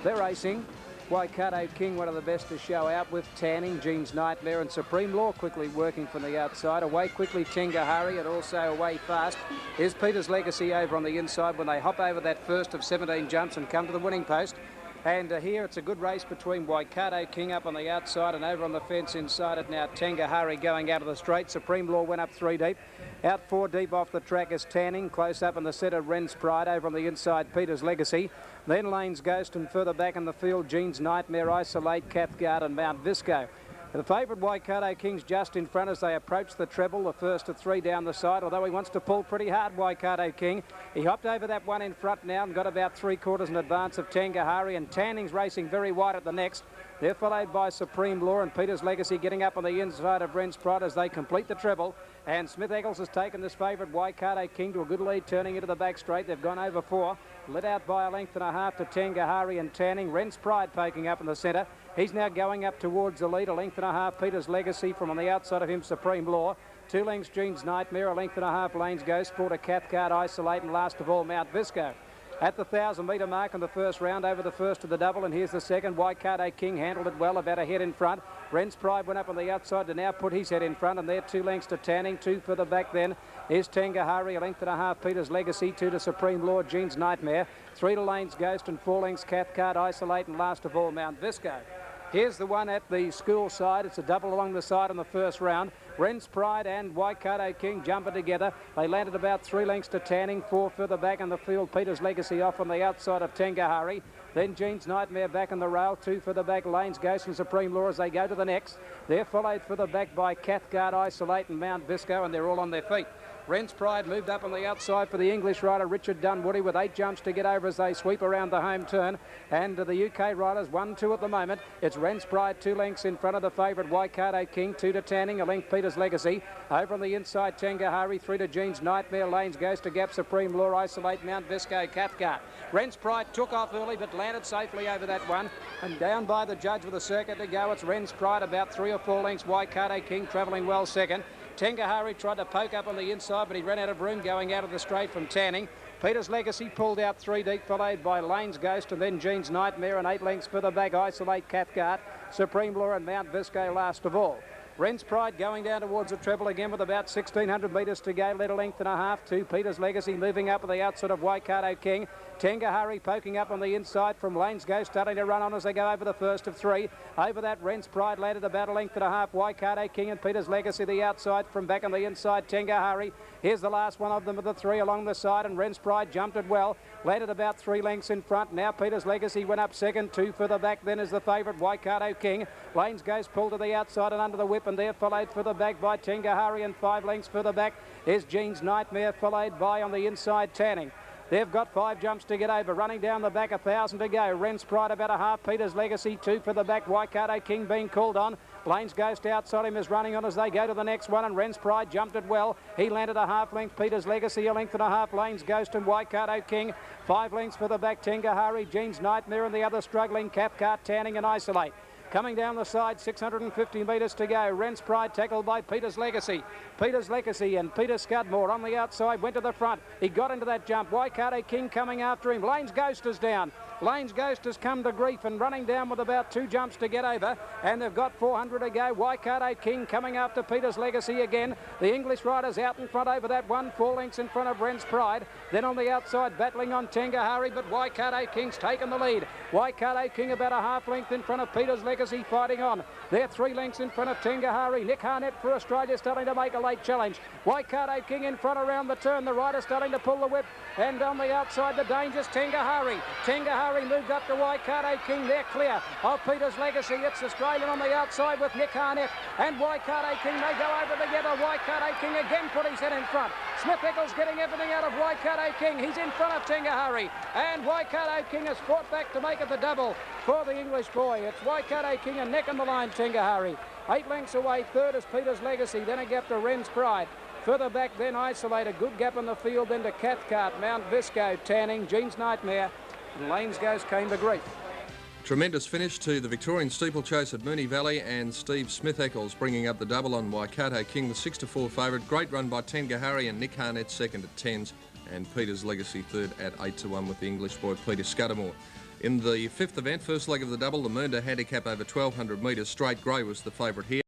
They're racing. Waikato King, one of the best to show out with Tanning, Jean's Nightmare and Supreme Law quickly working from the outside. Away quickly Tengahari and also away fast is Peter's Legacy over on the inside when they hop over that first of 17 jumps and come to the winning post. And here it's a good race between Waikato King up on the outside and over on the fence inside it now Tengahari going out of the straight. Supreme Law went up 3 deep. Out 4 deep off the track is Tanning. Close up in the centre, Wren's Pride. Over on the inside, Peter's Legacy. Then Lane's Ghost, and further back in the field, Jean's Nightmare, Isolate, Cathcart and Mount Visco. The favourite Waikato King's just in front as they approach the treble, the first of 3 down the side, although he wants to pull pretty hard, Waikato King. He hopped over that one in front now and got about 3/4 in advance of Tengahari, and Tanning's racing very wide at the next. They're followed by Supreme Law and Peter's Legacy getting up on the inside of Wren's Pride as they complete the treble. And Smith Eccles has taken this favourite Waikato King to a good lead, turning into the back straight. They've gone over 4. Let out by a length and a half to Tengahari and Tanning. Wren's Pride poking up in the centre. He's now going up towards the lead. A length and a half Peter's Legacy, from on the outside of him Supreme Law. 2 lengths Jean's Nightmare. A length and a half Lane's Ghost. 4 to Cathcart, Isolate, and last of all Mount Visco. At the 1,000-metre mark in the first round, over the first of the double, and here's the second. Waikato King handled it well, about a head in front. Wren's Pride went up on the outside to now put his head in front, and they're 2 lengths to Tanning. 2 further back then is Tengahari. A length and a half Peter's Legacy. 2 to Supreme Law, Jean's Nightmare. 3 to Lane's Ghost, and 4 lengths Cathcart, Isolate, and last of all Mount Visco. Here's the one at the school side. It's a double along the side in the first round. Wren's Pride and Waikato King jumping together. They landed about 3 lengths to Tanning. 4 further back in the field. Peter's Legacy off on the outside of Tengahari. Then Jean's Nightmare back in the rail. 2 further back, Lane's Ghost and Supreme Law as they go to the next. They're followed further back by Cathcart, Isolate and Mount Visco, and they're all on their feet. Wren's Pride moved up on the outside for the English rider Richard Dunwoody with 8 jumps to get over as they sweep around the home turn. And the UK riders 1-2 at the moment. It's Wren's Pride 2 lengths in front of the favourite Waikato King. 2 to Tanning, a length Peter's Legacy. Over on the inside Tengahari. 3 to Jean's Nightmare, Lane's Ghost to Gap, Supreme Law, Isolate, Mount Visco, Cathcart. Wren's Pride took off early but landed safely over that one. And down by the judge with a circuit to go, it's Wren's Pride about 3 or 4 lengths. Waikato King travelling well second. Tengahari tried to poke up on the inside, but he ran out of room going out of the straight from Tanning. Peter's Legacy pulled out 3 deep, followed by Lane's Ghost and then Jean's Nightmare, and 8 lengths further back, Isolate, Cathcart, Supreme Law and Mount Visco last of all. Wren's Pride going down towards the treble again with about 1,600 metres to go. Let a length and a half to Peter's Legacy, moving up on the outside of Waikato King. Tengahari poking up on the inside from Lane's Ghost, starting to run on as they go over the first of 3. Over that, Wren's Pride landed about a length and a half. Waikato King and Peter's Legacy the outside. From back on the inside, Tengahari. Here's the last one of them of the 3 along the side, and Wren's Pride jumped it well. Landed about 3 lengths in front. Now Peter's Legacy went up second. 2 further back then is the favourite Waikato King. Lane's Ghost pulled to the outside and under the whip, and they're followed further back by Tengahari, and 5 lengths further back is Jean's Nightmare, followed by on the inside Tanning. They've got 5 jumps to get over. Running down the back, 1,000 to go. Wren's Pride about a half. Peter's Legacy 2 for the back. Waikato King being called on. Lane's Ghost outside him is running on as they go to the next one, and Wren's Pride jumped it well. He landed a half length. Peter's Legacy a length and a half. Lane's Ghost and Waikato King. 5 lengths for the back. Tengahari, Jean's Nightmare, and the other struggling Cathcart, Tanning and Isolate. Coming down the side, 650 metres to go. Wren's Pride tackled by Peter's Legacy. Peter's Legacy and Peter Scudmore on the outside went to the front. He got into that jump. Waikato King coming after him. Lane's Ghost is down. Lane's Ghost has come to grief and running down with about 2 jumps to get over, and they've got 400 to go. Waikato King coming after Peter's Legacy again. The English riders out in front over that one, 4 lengths in front of Wren's Pride. Then on the outside battling on Tengahari, but Waikato King's taken the lead. Waikato King about a half length in front of Peter's Legacy fighting on. They're 3 lengths in front of Tengahari. Nick Harnett for Australia starting to make a late challenge. Waikato King in front around the turn. The rider starting to pull the whip, and on the outside the dangerous Tengahari. Tengahari moved up to Waikato King. They're clear of Peter's Legacy. It's Australian on the outside with Nick Harnett and Waikato King. They go over together. Waikato King again put his head in front. Smith Eccles getting everything out of Waikato King. He's in front of Tengahari, and Waikato King has fought back to make it the double for the English boy. It's Waikato King and neck on the line Tengahari. 8 lengths away. Third is Peter's Legacy. Then a gap to Wren's Pride. Further back then Isolate. A good gap in the field. Then to Cathcart, Mount Visco, Tanning, Jean's Nightmare, and Lane's Ghost came to grief. Tremendous finish to the Victorian steeplechase at Moonee Valley, and Steve Smith Eccles bringing up the double on Waikato King, the 6-4 favourite. Great run by Tengahari and Nick Harnett second at 10s, and Peter's Legacy third at 8-1 with the English boy Peter Scudamore. In the fifth event, first leg of the double, the Moonee handicap over 1,200 metres, Straight Grey was the favourite here.